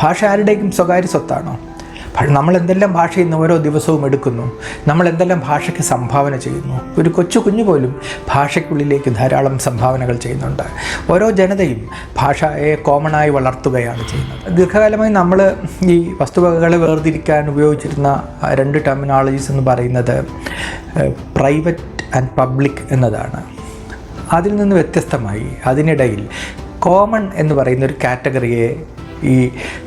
ഭാഷ ആരുടെയും സ്വകാര്യ സ്വത്താണോ? നമ്മൾ എന്തെല്ലാം ഭാഷയിൽ നിന്ന് ഓരോ ദിവസവും എടുക്കുന്നു, നമ്മൾ എന്തെല്ലാം ഭാഷയ്ക്ക് സംഭാവന ചെയ്യുന്നു. ഒരു കൊച്ചു കുഞ്ഞു പോലും ഭാഷയ്ക്കുള്ളിലേക്ക് ധാരാളം സംഭാവനകൾ ചെയ്യുന്നുണ്ട്. ഓരോ ജനതയും ഭാഷയെ കോമണായി വളർത്തുകയാണ് ചെയ്യുന്നത്. ദീർഘകാലമായി നമ്മൾ ഈ വസ്തുവകകളെ വേർതിരിക്കാൻ ഉപയോഗിച്ചിരുന്ന രണ്ട് ടെർമിനോളജീസ് എന്ന് പറയുന്നത് പ്രൈവറ്റ് ആൻഡ് പബ്ലിക് എന്നതാണ്. അതിൽ നിന്ന് വ്യത്യസ്തമായി അതിനിടയിൽ കോമൺ എന്ന് പറയുന്ന ഒരു കാറ്റഗറിയെ ഈ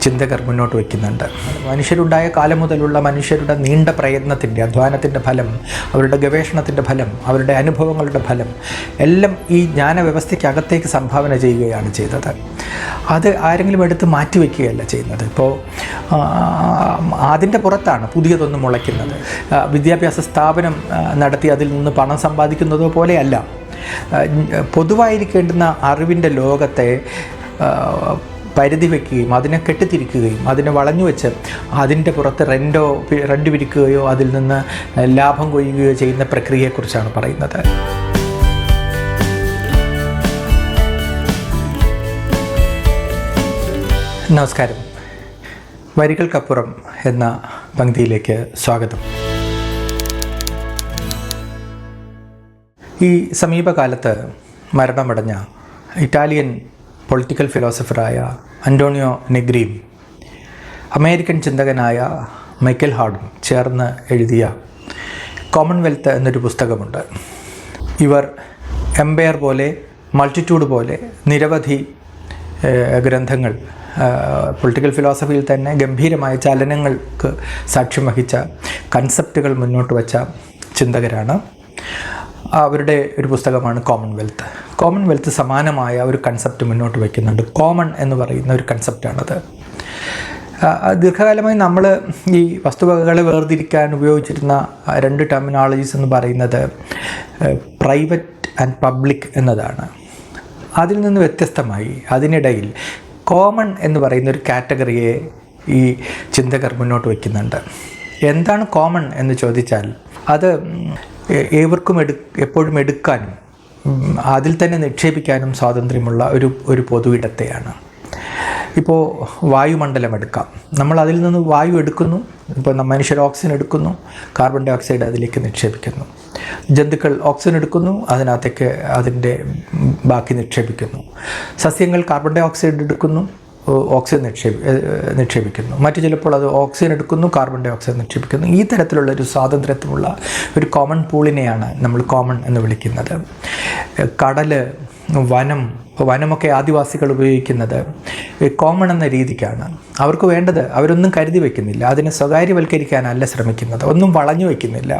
ചിന്തകർ മുന്നോട്ട് വയ്ക്കുന്നുണ്ട്. മനുഷ്യരുണ്ടായ കാലം മുതലുള്ള മനുഷ്യരുടെ നീണ്ട പ്രയത്നത്തിൻ്റെ, അധ്വാനത്തിൻ്റെ ഫലം, അവരുടെ ഗവേഷണത്തിൻ്റെ ഫലം, അവരുടെ അനുഭവങ്ങളുടെ ഫലം എല്ലാം ഈ ജ്ഞാനവ്യവസ്ഥയ്ക്കകത്തേക്ക് സംഭാവന ചെയ്യുകയാണ് ചെയ്തത്. അത് ആരെങ്കിലും എടുത്ത് മാറ്റിവെക്കുകയല്ല ചെയ്യുന്നത്. ഇപ്പോൾ അതിൻ്റെ പുറത്താണ് പുതിയതൊന്നും മുളയ്ക്കുന്നത്. വിദ്യാഭ്യാസ സ്ഥാപനം നടത്തി അതിൽ നിന്ന് പണം സമ്പാദിക്കുന്നതോ പോലെയല്ല. പൊതുവായിരിക്കേണ്ടുന്ന അറിവിൻ്റെ ലോകത്തെ പരിധി വയ്ക്കുകയും അതിനെ കെട്ടിത്തിരിക്കുകയും അതിനെ വളഞ്ഞു വെച്ച് അതിൻ്റെ പുറത്ത് റെൻ്റ് പിരിക്കുകയോ അതിൽ നിന്ന് ലാഭം കൊയ്യുകയോ ചെയ്യുന്ന പ്രക്രിയയെക്കുറിച്ചാണ് പറയുന്നത്. നമസ്കാരം. വരികൾക്കപ്പുറം എന്ന പങ്ക്തിയിലേക്ക് സ്വാഗതം. ഈ സമീപകാലത്ത് മരണമടഞ്ഞ ഇറ്റാലിയൻ പൊളിറ്റിക്കൽ ഫിലോസഫറായ അന്റോണിയോ നെഗ്രിയും അമേരിക്കൻ ചിന്തകനായ മൈക്കൽ ഹാർഡും ചേർന്ന് എഴുതിയ കോമൺവെൽത്ത് എന്നൊരു പുസ്തകമുണ്ട്. ഇവർ എംപയർ പോലെ, മൾട്ടിറ്റ്യൂഡ് പോലെ നിരവധി ഗ്രന്ഥങ്ങൾ, പൊളിറ്റിക്കൽ ഫിലോസഫിയിൽ തന്നെ ഗംഭീരമായ ചലനങ്ങൾക്ക് സാക്ഷ്യം വഹിച്ച കൺസെപ്റ്റുകൾ മുന്നോട്ട് വച്ച ചിന്തകരാണ്. അവരുടെ ഒരു പുസ്തകമാണ് കോമൺവെൽത്ത്. കോമൺവെൽത്ത് സമാനമായ ഒരു കൺസെപ്റ്റ് മുന്നോട്ട് വയ്ക്കുന്നുണ്ട്. കോമൺ എന്ന് പറയുന്ന ഒരു കൺസെപ്റ്റാണത്. ദീർഘകാലമായി നമ്മൾ ഈ വസ്തുവകകളെ വേർതിരിക്കാൻ ഉപയോഗിച്ചിരുന്ന രണ്ട് ടെർമിനോളജീസ് എന്ന് പറയുന്നത് പ്രൈവറ്റ് ആൻഡ് പബ്ലിക് എന്നതാണ്. അതിൽ നിന്ന് വ്യത്യസ്തമായി അതിനിടയിൽ കോമൺ എന്ന് പറയുന്ന ഒരു കാറ്റഗറിയെ ഈ ചിന്തകർ മുന്നോട്ട് വയ്ക്കുന്നുണ്ട്. എന്താണ് കോമൺ എന്ന് ചോദിച്ചാൽ അത് ഏവർക്കും എപ്പോഴും എടുക്കാനും അതിൽ തന്നെ നിക്ഷേപിക്കാനും സ്വാതന്ത്ര്യമുള്ള ഒരു പൊതുവിടത്തെയാണ്. ഇപ്പോൾ വായുമണ്ഡലം എടുക്കാം. നമ്മൾ അതിൽ നിന്ന് വായു എടുക്കുന്നു. ഇപ്പോൾ മനുഷ്യർ ഓക്സിജൻ എടുക്കുന്നു, കാർബൺ ഡൈ ഓക്സൈഡ് അതിലേക്ക് നിക്ഷേപിക്കുന്നു. ജന്തുക്കൾ ഓക്സിജൻ എടുക്കുന്നു, അതിനകത്തേക്ക് അതിൻ്റെ ബാക്കി നിക്ഷേപിക്കുന്നു. സസ്യങ്ങൾ കാർബൺ ഡൈ ഓക്സൈഡ് എടുക്കുന്നു, ഓക്സിജൻ നിക്ഷേപിക്കുന്നു. മറ്റു ചിലപ്പോൾ അത് ഓക്സിജൻ എടുക്കുന്നു, കാർബൺ ഡൈ ഓക്സൈഡ് നിക്ഷേപിക്കുന്നു. ഈ തരത്തിലുള്ള ഒരു സ്വാതന്ത്ര്യത്തിലുള്ള ഒരു കോമൺ പൂളിനെയാണ് നമ്മൾ കോമൺ എന്ന് വിളിക്കുന്നത്. കടൽ, വനമൊക്കെ ആദിവാസികൾ ഉപയോഗിക്കുന്നത് കോമൺ എന്ന രീതിക്കാണ്. അവർക്ക് വേണ്ടത് അവരൊന്നും കരുതി വയ്ക്കുന്നില്ല, അതിനെ സ്വകാര്യവൽക്കരിക്കാനല്ല ശ്രമിക്കുന്നത്, ഒന്നും വളഞ്ഞു വയ്ക്കുന്നില്ല,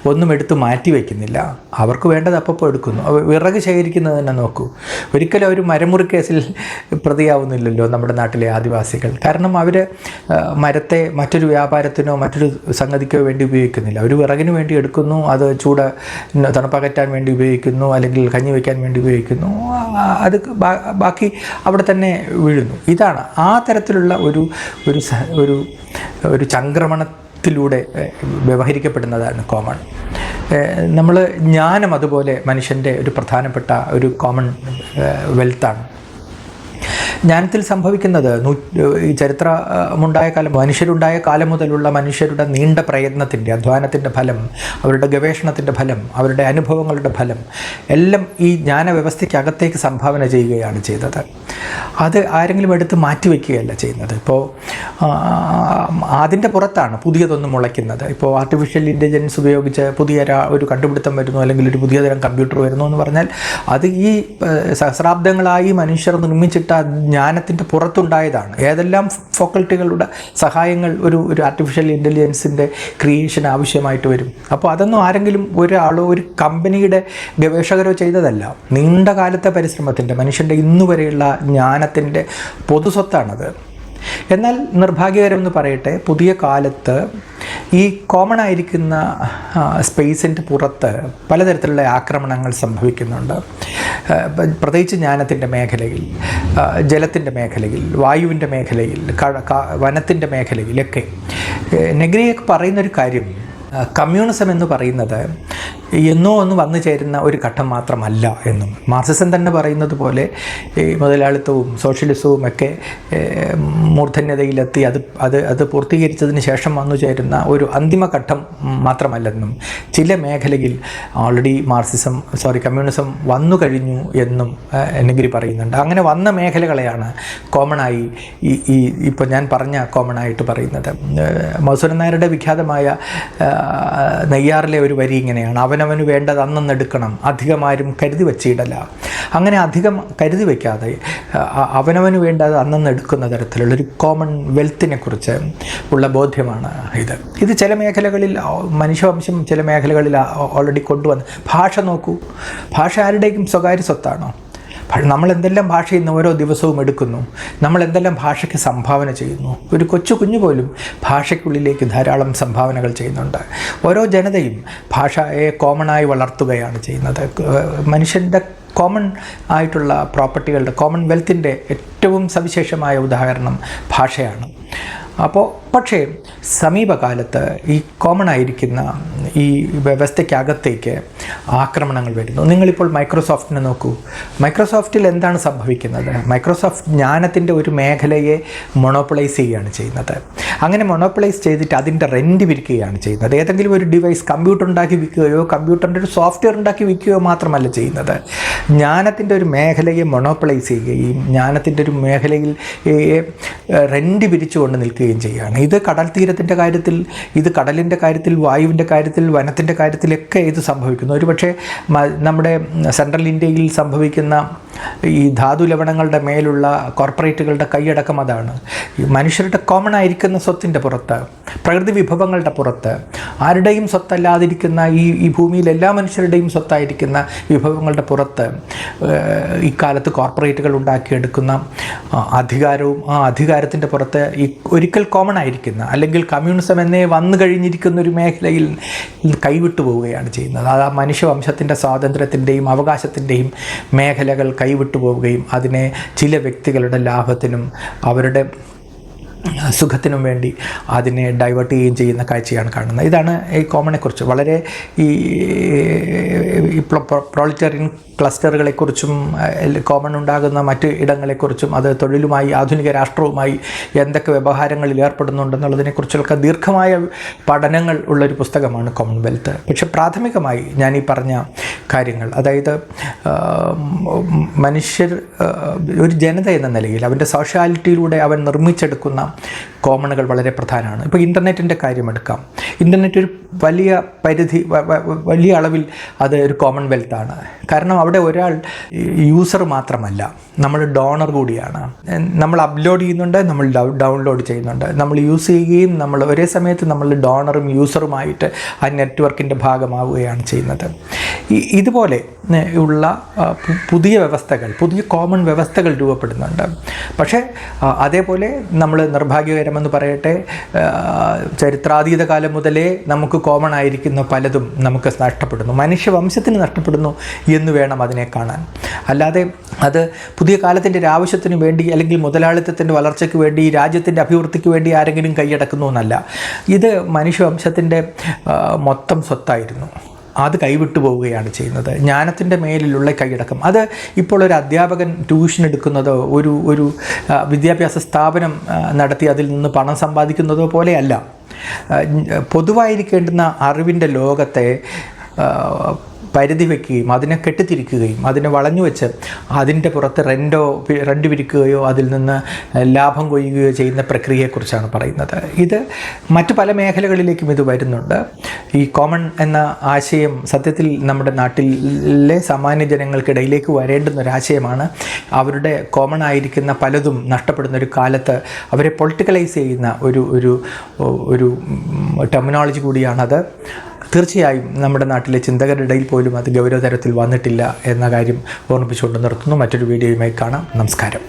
ഒന്നും എടുത്ത് മാറ്റി വയ്ക്കുന്നില്ല. അവർക്ക് വേണ്ടത് അപ്പോൾ എടുക്കുന്നു. വിറക് ശേഖരിക്കുന്നത് തന്നെ നോക്കൂ. ഒരിക്കലും ഒരു മരമുറി കേസിൽ പ്രതിയാവുന്നില്ലല്ലോ നമ്മുടെ നാട്ടിലെ ആദിവാസികൾ. കാരണം അവർ മരത്തെ മറ്റൊരു വ്യാപാരത്തിനോ മറ്റൊരു സംഗതിക്കോ വേണ്ടി ഉപയോഗിക്കുന്നില്ല. അവർ വിറകിന് വേണ്ടി എടുക്കുന്നു, അത് തണുപ്പകറ്റാൻ വേണ്ടി ഉപയോഗിക്കുന്നു, അല്ലെങ്കിൽ കഞ്ഞി വയ്ക്കാൻ വേണ്ടി ഉപയോഗിക്കുന്നു. അത് ബാക്കി അവിടെ തന്നെ വീഴുന്നു. ഇതാണ് ആ തരത്തിലുള്ള ഒരു ചംക്രമണത്തിലൂടെ വ്യവഹരിക്കപ്പെടുന്നതാണ് കോമൺ. നമ്മൾ ജ്ഞാനം അതുപോലെ മനുഷ്യൻ്റെ ഒരു പ്രധാനപ്പെട്ട ഒരു കോമൺ വെൽത്താണ്. ജ്ഞാനത്തിൽ സംഭവിക്കുന്നത് ഈ ചരിത്രമുണ്ടായ കാലം, മനുഷ്യരുണ്ടായ കാലം മുതലുള്ള മനുഷ്യരുടെ നീണ്ട പ്രയത്നത്തിൻ്റെ, അധ്വാനത്തിൻ്റെ ഫലം, അവരുടെ ഗവേഷണത്തിൻ്റെ ഫലം, അവരുടെ അനുഭവങ്ങളുടെ ഫലം എല്ലാം ഈ ജ്ഞാനവ്യവസ്ഥയ്ക്കകത്തേക്ക് സംഭാവന ചെയ്യുകയാണ് ചെയ്തത്. അത് ആരെങ്കിലും എടുത്ത് മാറ്റിവെക്കുകയല്ല ചെയ്യുന്നത്. ഇപ്പോൾ അതിൻ്റെ പുറത്താണ് പുതിയതൊന്നും മുളയ്ക്കുന്നത്. ഇപ്പോൾ ആർട്ടിഫിഷ്യൽ ഇൻ്റലിജൻസ് ഉപയോഗിച്ച് പുതിയ ഒരു കണ്ടുപിടുത്തം വരുന്നു, അല്ലെങ്കിൽ ഒരു പുതിയ തരം കമ്പ്യൂട്ടർ വരുന്നു എന്ന് പറഞ്ഞാൽ അത് ഈ സഹസ്രാബ്ദങ്ങളായി മനുഷ്യർ നിർമ്മിച്ചിട്ട ജ്ഞാനത്തിൻ്റെ പുറത്തുണ്ടായതാണ്. ഏതെല്ലാം ഫാക്കൽറ്റികളുടെ സഹായങ്ങൾ ഒരു ആർട്ടിഫിഷ്യൽ ഇൻ്റലിജൻസിൻ്റെ ക്രിയേഷൻ ആവശ്യമായിട്ട് വരും. അപ്പോൾ അതൊന്നും ആരെങ്കിലും ഒരാളോ ഒരു കമ്പനിയുടെ ഗവേഷകരോ ചെയ്തതല്ല. നീണ്ട കാലത്തെ പരിശ്രമത്തിൻ്റെ, മനുഷ്യൻ്റെ ഇന്നുവരെയുള്ള ജ്ഞാനത്തിൻ്റെ പൊതുസ്വത്താണത്. എന്നാൽ നിർഭാഗ്യകരമെന്ന് പറയട്ടെ, പുതിയ കാലത്ത് ഈ കോമൺ ആയിരിക്കുന്ന സ്പേസിൻ്റെ പുറത്ത് പലതരത്തിലുള്ള ആക്രമണങ്ങൾ സംഭവിക്കുന്നുണ്ട്. പ്രത്യേകിച്ച് ജ്ഞാനത്തിൻ്റെ മേഖലയിൽ, ജലത്തിൻ്റെ മേഖലയിൽ, വായുവിൻ്റെ മേഖലയിൽ, വനത്തിൻ്റെ മേഖലയിലൊക്കെ. നെഗ്രിയൊക്കെ പറയുന്നൊരു കാര്യം, കമ്മ്യൂണിസം എന്ന് പറയുന്നത് എന്നോ ഒന്ന് വന്നു ചേരുന്ന ഒരു ഘട്ടം മാത്രമല്ല എന്നും മാർക്സിസം തന്നെ പറയുന്നത് പോലെ ഈ മുതലാളിത്തവും സോഷ്യലിസവും ഒക്കെ മൂർധന്യതയിലെത്തി അത് പൂർത്തീകരിച്ചതിന് ശേഷം വന്നു ചേരുന്ന ഒരു അന്തിമഘട്ടം മാത്രമല്ലെന്നും ചില മേഖലയിൽ ഓൾറെഡി കമ്മ്യൂണിസം വന്നു കഴിഞ്ഞു എന്നും നെഗിരി പറയുന്നുണ്ട്. അങ്ങനെ വന്ന മേഖലകളെയാണ് കോമണായി ഇപ്പോൾ ഞാൻ പറഞ്ഞ കോമണായിട്ട് പറയുന്നത്. മധുസൂദനൻ നായരുടെ വിഖ്യാതമായ നെയ്യാറിലെ ഒരു വരി ഇങ്ങനെയാണ്: അവനവന് വേണ്ടത് അന്നെടുക്കണം, അധികമാരും കരുതി വച്ചിടല. അങ്ങനെ അധികം കരുതി വയ്ക്കാതെ അവനവന് വേണ്ടത് അന്നെടുക്കുന്ന തരത്തിലുള്ളൊരു കോമൺ വെൽത്തിനെ കുറിച്ച് ഉള്ള ബോധ്യമാണ് ഇത് ചില മേഖലകളിൽ മനുഷ്യവംശം ചില മേഖലകളിൽ ഓൾറെഡി കൊണ്ടുവന്ന്. ഭാഷ നോക്കൂ, ഭാഷ ആരുടെയും സ്വകാര്യ സ്വത്താണോ? നമ്മൾ എന്തെല്ലാം ഭാഷ ഇന്ന് ഓരോ ദിവസവും എടുക്കുന്നു, നമ്മൾ എന്തെല്ലാം ഭാഷയ്ക്ക് സംഭാവന ചെയ്യുന്നു. ഒരു കുഞ്ഞു പോലും ഭാഷയ്ക്കുള്ളിലേക്ക് ധാരാളം സംഭാവനകൾ ചെയ്യുന്നുണ്ട്. ഓരോ ജനതയും ഭാഷയെ കോമണായി വളർത്തുകയാണ് ചെയ്യുന്നത്. മനുഷ്യൻ്റെ കോമൺ ആയിട്ടുള്ള പ്രോപ്പർട്ടികളുടെ കോമൺ വെൽത്തിൻ്റെ ഏറ്റവും സവിശേഷമായ ഉദാഹരണം ഭാഷയാണ്. പക്ഷേ സമീപകാലത്ത് ഈ കോമൺ ആയിരിക്കുന്ന ഈ വ്യവസ്ഥയ്ക്കകത്തേക്ക് ആക്രമണങ്ങൾ വരുന്നു. നിങ്ങളിപ്പോൾ മൈക്രോസോഫ്റ്റിനെ നോക്കൂ. മൈക്രോസോഫ്റ്റിൽ എന്താണ് സംഭവിക്കുന്നത്? മൈക്രോസോഫ്റ്റ് ജ്ഞാനത്തിൻ്റെ ഒരു മേഖലയെ മൊണോപ്പൊളൈസ് ചെയ്യുകയാണ് ചെയ്യുന്നത്. അങ്ങനെ മൊണോപ്പൊളൈസ് ചെയ്തിട്ട് അതിൻ്റെ റെൻറ്റ് വിൽക്കുകയാണ് ചെയ്യുന്നത്. ഏതെങ്കിലും ഒരു ഡിവൈസ് കമ്പ്യൂട്ടർ ഉണ്ടാക്കി വിൽക്കുകയോ കമ്പ്യൂട്ടറിൻ്റെ ഒരു സോഫ്റ്റ്വെയർ ഉണ്ടാക്കി വിൽക്കുകയോ മാത്രമല്ല ചെയ്യുന്നത്. ജ്ഞാനത്തിൻ്റെ ഒരു മേഖലയെ മൊണോപ്പൊളൈസ് ചെയ്യുകയും ജ്ഞാനത്തിൻ്റെ ഒരു മേഖലയിൽ റെൻറ്റ് പിരിച്ചുകൊണ്ട് നിൽക്കുകയും ചെയ്യുകയാണ്. ഇത് കടൽ തീരത്തിൻ്റെ കാര്യത്തിൽ, ഇത് കടലിൻ്റെ കാര്യത്തിൽ, വായുവിൻ്റെ കാര്യത്തിൽ, വനത്തിൻ്റെ കാര്യത്തിലൊക്കെ ഇത് സംഭവിക്കുന്നു. ഒരുപക്ഷെ നമ്മുടെ സെൻട്രൽ ഇന്ത്യയിൽ സംഭവിക്കുന്ന ഈ ധാതു ലവണങ്ങളുടെ മേലുള്ള കോർപ്പറേറ്റുകളുടെ കൈയടക്കം അതാണ്. ഈ മനുഷ്യരുടെ കോമൺ ആയിരിക്കുന്ന സ്വത്തിൻ്റെ പുറത്ത്, പ്രകൃതി വിഭവങ്ങളുടെ പുറത്ത്, ആരുടെയും സ്വത്തല്ലാതിരിക്കുന്ന ഈ ഭൂമിയിൽ എല്ലാ മനുഷ്യരുടെയും സ്വത്തായിരിക്കുന്ന വിഭവങ്ങളുടെ പുറത്ത് ഇക്കാലത്ത് കോർപ്പറേറ്റുകൾ ഉണ്ടാക്കിയെടുക്കുന്ന അധികാരവും ആ അധികാരത്തിൻ്റെ പുറത്ത് ഈ ഒരിക്കൽ കോമൺ ആയിരിക്കുന്ന അല്ലെങ്കിൽ കമ്മ്യൂണിസം എന്നേ വന്നു കഴിഞ്ഞിരിക്കുന്ന ഒരു മേഖലയിൽ കൈവിട്ടു പോവുകയാണ് ചെയ്യുന്നത്. അത് ആ മനുഷ്യവംശത്തിൻ്റെ സ്വാതന്ത്ര്യത്തിൻ്റെയും അവകാശത്തിൻ്റെയും മേഖലകൾ കൈവിട്ടു പോവുകയും അതിനെ ചില വ്യക്തികളുടെ ലാഭത്തിനും അവരുടെ സുഖത്തിനും വേണ്ടി അതിനെ ഡൈവേർട്ട് ചെയ്യുകയും ചെയ്യുന്ന കാഴ്ചയാണ് കാണുന്നത്. ഇതാണ് ഈ കോമണെക്കുറിച്ച് വളരെ ഈ പ്രോളിറ്റേറിയൻ ക്ലസ്റ്ററുകളെക്കുറിച്ചും കോമൺ ഉണ്ടാകുന്ന മറ്റ് ഇടങ്ങളെക്കുറിച്ചും അത് തൊഴിലുമായി ആധുനിക രാഷ്ട്രവുമായി എന്തൊക്കെ വ്യവഹാരങ്ങളിൽ ഏർപ്പെടുന്നുണ്ടെന്നുള്ളതിനെക്കുറിച്ചൊക്കെ ദീർഘമായ പഠനങ്ങൾ ഉള്ളൊരു പുസ്തകമാണ് കോമൺവെൽത്ത്. പക്ഷെ പ്രാഥമികമായി ഞാൻ ഈ പറഞ്ഞ കാര്യങ്ങൾ, അതായത് മനുഷ്യർ ഒരു ജനത എന്ന നിലയിൽ അവൻ്റെ സോഷ്യാലിറ്റിയിലൂടെ അവൻ നിർമ്മിച്ചെടുക്കുന്ന കോമണുകൾ വളരെ പ്രധാനമാണ്. ഇപ്പോൾ ഇൻ്റർനെറ്റിൻ്റെ കാര്യമെടുക്കാം. ഇൻ്റർനെറ്റ് ഒരു വലിയ അളവിൽ അത് ഒരു കോമൺവെൽത്താണ്. കാരണം അവിടെ ഒരാൾ യൂസർ മാത്രമല്ല, നമ്മൾ ഡോണർ കൂടിയാണ്. നമ്മൾ അപ്ലോഡ് ചെയ്യുന്നുണ്ട്, നമ്മൾ ഡൗൺലോഡ് ചെയ്യുന്നുണ്ട്, നമ്മൾ യൂസ് ചെയ്യുകയും നമ്മൾ ഒരേ സമയത്ത് നമ്മൾ ഡോണറും യൂസറുമായിട്ട് ആ നെറ്റ്വർക്കിൻ്റെ ഭാഗമാവുകയാണ് ചെയ്യുന്നത്. ഇതുപോലെ ഉള്ള പുതിയ വ്യവസ്ഥകൾ, പുതിയ കോമൺ വ്യവസ്ഥകൾ രൂപപ്പെടുന്നുണ്ട്. പക്ഷേ അതേപോലെ നമ്മൾ നിർഭാഗ്യകരമെന്ന് പറയട്ടെ, ചരിത്രാതീത കാലം മുതലേ നമുക്ക് കോമൺ ആയിരിക്കുന്ന പലതും നമുക്ക് നഷ്ടപ്പെടുന്നു, മനുഷ്യവംശത്തിന് നഷ്ടപ്പെടുന്നു എന്ന് വേണം അതിനെ കാണാൻ. അല്ലാതെ അത് പുതിയ കാലത്തിൻ്റെ ഒരു ആവശ്യത്തിന് വേണ്ടി അല്ലെങ്കിൽ മുതലാളിത്തത്തിൻ്റെ വളർച്ചയ്ക്ക് വേണ്ടി രാജ്യത്തിൻ്റെ അഭിവൃദ്ധിക്ക് വേണ്ടി ആരെങ്കിലും കൈയടക്കുന്നു എന്നല്ല. ഇത് മനുഷ്യവംശത്തിൻ്റെ മൊത്തം സ്വത്തായിരുന്നു. അത് കൈവിട്ടു പോവുകയാണ് ചെയ്യുന്നത്. ജ്ഞാനത്തിൻ്റെ മേലിലുള്ള കൈയടക്കം അത് ഇപ്പോൾ ഒരു അധ്യാപകൻ ട്യൂഷൻ എടുക്കുന്നതോ ഒരു വിദ്യാഭ്യാസ സ്ഥാപനം നടത്തി അതിൽ നിന്ന് പണം സമ്പാദിക്കുന്നതോ പോലെയല്ല. പൊതുവായിരിക്കേണ്ടുന്ന അറിവിൻ്റെ ലോകത്തെ പരിധി വയ്ക്കുകയും അതിനെ കെട്ടിത്തിരിക്കുകയും അതിനെ വളഞ്ഞു വെച്ച് അതിൻ്റെ പുറത്ത് റെൻ്റ് വിരിക്കുകയോ അതിൽ നിന്ന് ലാഭം കൊയ്യുകയോ ചെയ്യുന്ന പ്രക്രിയയെക്കുറിച്ചാണ് പറയുന്നത്. ഇത് മറ്റു പല മേഖലകളിലേക്കും ഇത് വരുന്നുണ്ട്. ഈ കോമൺ എന്ന ആശയം സത്യത്തിൽ നമ്മുടെ നാട്ടിലെ സാമാന്യ ജനങ്ങൾക്കിടയിലേക്ക് വരേണ്ടുന്ന ഒരാശയമാണ്. അവരുടെ കോമൺ ആയിരിക്കുന്ന പലതും നഷ്ടപ്പെടുന്ന ഒരു കാലത്ത് അവരെ പൊളിറ്റിക്കലൈസ് ചെയ്യുന്ന ഒരു ടെർമിനോളജി കൂടിയാണത്. തീർച്ചയായും നമ്മുടെ നാട്ടിലെ ചിന്തകരുടെ ഇടയിൽ പോലും അത് ഗൗരവതരത്തിൽ വന്നിട്ടില്ല എന്ന കാര്യം ഓർമ്മിപ്പിച്ചുകൊണ്ട് നിർത്തുന്നു. മറ്റൊരു വീഡിയോയുമായി കാണാം. നമസ്കാരം.